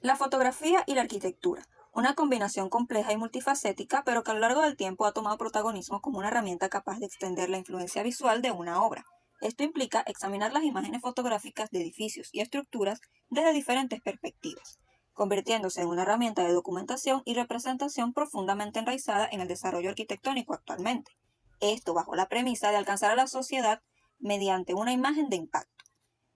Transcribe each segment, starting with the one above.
La fotografía y la arquitectura, una combinación compleja y multifacética, pero que a lo largo del tiempo ha tomado protagonismo como una herramienta capaz de extender la influencia visual de una obra. Esto implica examinar las imágenes fotográficas de edificios y estructuras desde diferentes perspectivas, convirtiéndose en una herramienta de documentación y representación profundamente enraizada en el desarrollo arquitectónico actualmente. Esto bajo la premisa de alcanzar a la sociedad mediante una imagen de impacto.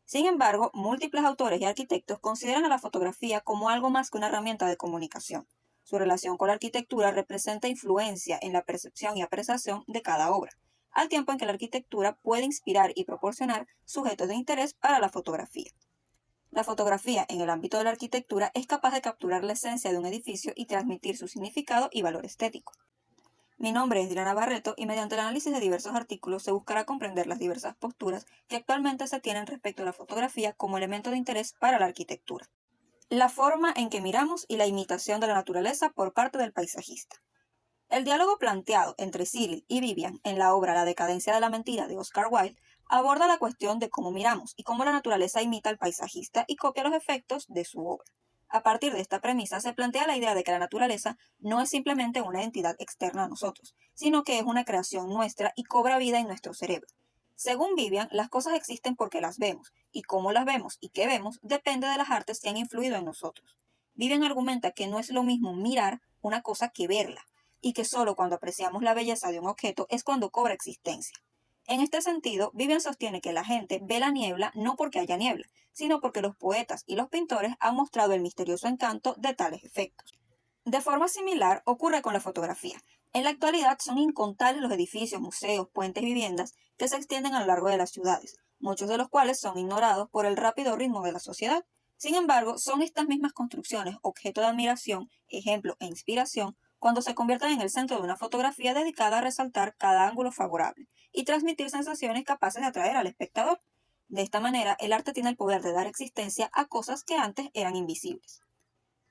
Sin embargo, múltiples autores y arquitectos consideran a la fotografía como algo más que una herramienta de comunicación. Su relación con la arquitectura representa influencia en la percepción y apreciación de cada obra, al tiempo en que la arquitectura puede inspirar y proporcionar sujetos de interés para la fotografía. La fotografía en el ámbito de la arquitectura es capaz de capturar la esencia de un edificio y transmitir su significado y valor estético. Mi nombre es Diana Barreto y mediante el análisis de diversos artículos se buscará comprender las diversas posturas que actualmente se tienen respecto a la fotografía como elemento de interés para la arquitectura. La forma en que miramos y la imitación de la naturaleza por parte del paisajista. El diálogo planteado entre Cyril y Vivian en la obra La decadencia de la mentira de Oscar Wilde aborda la cuestión de cómo miramos y cómo la naturaleza imita al paisajista y copia los efectos de su obra. A partir de esta premisa se plantea la idea de que la naturaleza no es simplemente una entidad externa a nosotros, sino que es una creación nuestra y cobra vida en nuestro cerebro. Según Vivian, las cosas existen porque las vemos, y cómo las vemos y qué vemos depende de las artes que han influido en nosotros. Vivian argumenta que no es lo mismo mirar una cosa que verla, y que solo cuando apreciamos la belleza de un objeto es cuando cobra existencia. En este sentido, Vivian sostiene que la gente ve la niebla no porque haya niebla, sino porque los poetas y los pintores han mostrado el misterioso encanto de tales efectos. De forma similar ocurre con la fotografía. En la actualidad son incontables los edificios, museos, puentes y viviendas que se extienden a lo largo de las ciudades, muchos de los cuales son ignorados por el rápido ritmo de la sociedad. Sin embargo, son estas mismas construcciones objeto de admiración, ejemplo e inspiración cuando se convierten en el centro de una fotografía dedicada a resaltar cada ángulo favorable y transmitir sensaciones capaces de atraer al espectador. De esta manera, el arte tiene el poder de dar existencia a cosas que antes eran invisibles.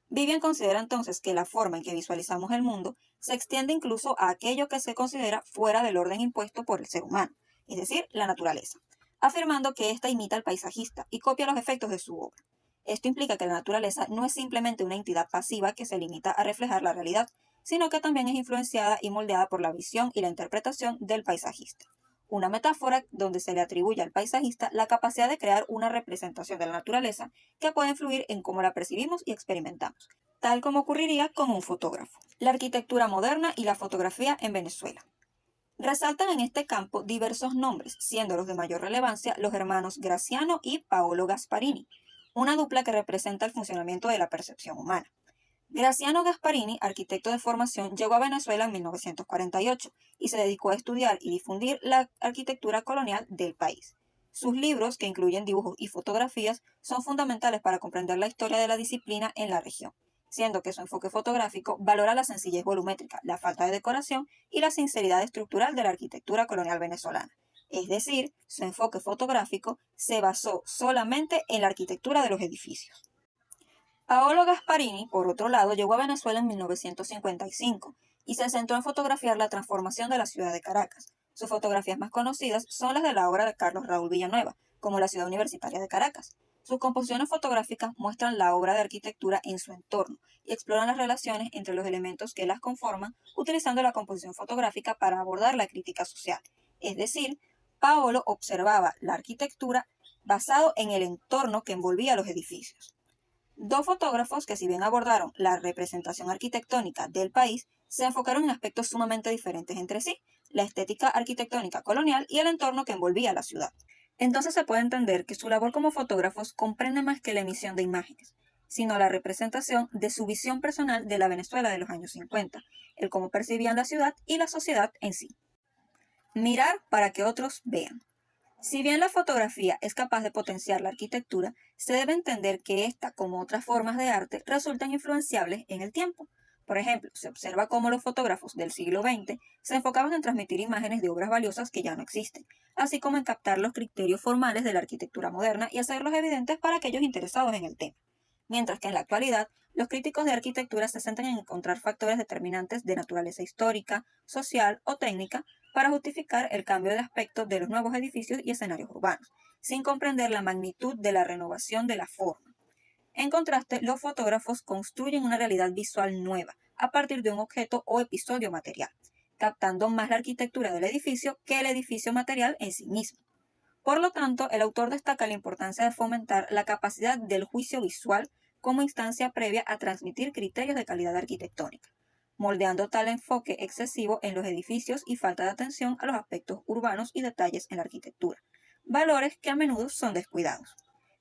Vivian considera entonces que la forma en que visualizamos el mundo se extiende incluso a aquello que se considera fuera del orden impuesto por el ser humano, es decir, la naturaleza, afirmando que ésta imita al paisajista y copia los efectos de su obra. Esto implica que la naturaleza no es simplemente una entidad pasiva que se limita a reflejar la realidad, sino que también es influenciada y moldeada por la visión y la interpretación del paisajista. Una metáfora donde se le atribuye al paisajista la capacidad de crear una representación de la naturaleza que puede influir en cómo la percibimos y experimentamos, tal como ocurriría con un fotógrafo. La arquitectura moderna y la fotografía en Venezuela. Resaltan en este campo diversos nombres, siendo los de mayor relevancia los hermanos Graciano y Paolo Gasparini, una dupla que representa el funcionamiento de la percepción humana. Graciano Gasparini, arquitecto de formación, llegó a Venezuela en 1948 y se dedicó a estudiar y difundir la arquitectura colonial del país. Sus libros, que incluyen dibujos y fotografías, son fundamentales para comprender la historia de la disciplina en la región, siendo que su enfoque fotográfico valora la sencillez volumétrica, la falta de decoración y la sinceridad estructural de la arquitectura colonial venezolana. Es decir, su enfoque fotográfico se basó solamente en la arquitectura de los edificios. Paolo Gasparini, por otro lado, llegó a Venezuela en 1955 y se centró en fotografiar la transformación de la ciudad de Caracas. Sus fotografías más conocidas son las de la obra de Carlos Raúl Villanueva, como la ciudad universitaria de Caracas. Sus composiciones fotográficas muestran la obra de arquitectura en su entorno y exploran las relaciones entre los elementos que las conforman, utilizando la composición fotográfica para abordar la crítica social. Es decir, Paolo observaba la arquitectura basado en el entorno que envolvía los edificios. Dos fotógrafos que, si bien abordaron la representación arquitectónica del país, se enfocaron en aspectos sumamente diferentes entre sí, la estética arquitectónica colonial y el entorno que envolvía la ciudad. Entonces se puede entender que su labor como fotógrafos comprende más que la emisión de imágenes, sino la representación de su visión personal de la Venezuela de los años 50, el cómo percibían la ciudad y la sociedad en sí. Mirar para que otros vean. Si bien la fotografía es capaz de potenciar la arquitectura, se debe entender que esta, como otras formas de arte, resultan influenciables en el tiempo. Por ejemplo, se observa cómo los fotógrafos del siglo XX se enfocaban en transmitir imágenes de obras valiosas que ya no existen, así como en captar los criterios formales de la arquitectura moderna y hacerlos evidentes para aquellos interesados en el tema. Mientras que en la actualidad, los críticos de arquitectura se centran en encontrar factores determinantes de naturaleza histórica, social o técnica para justificar el cambio de aspecto de los nuevos edificios y escenarios urbanos, sin comprender la magnitud de la renovación de la forma. En contraste, los fotógrafos construyen una realidad visual nueva a partir de un objeto o episodio material, captando más la arquitectura del edificio que el edificio material en sí mismo. Por lo tanto, el autor destaca la importancia de fomentar la capacidad del juicio visual como instancia previa a transmitir criterios de calidad arquitectónica, moldeando tal enfoque excesivo en los edificios y falta de atención a los aspectos urbanos y detalles en la arquitectura, valores que a menudo son descuidados.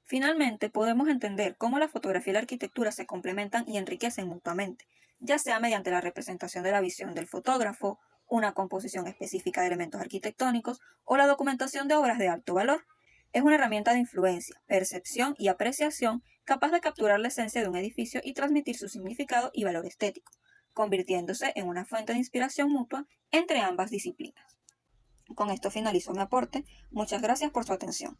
Finalmente, podemos entender cómo la fotografía y la arquitectura se complementan y enriquecen mutuamente, ya sea mediante la representación de la visión del fotógrafo, una composición específica de elementos arquitectónicos o la documentación de obras de alto valor. Es una herramienta de influencia, percepción y apreciación capaz de capturar la esencia de un edificio y transmitir su significado y valor estético, convirtiéndose en una fuente de inspiración mutua entre ambas disciplinas. Con esto finalizo mi aporte. Muchas gracias por su atención.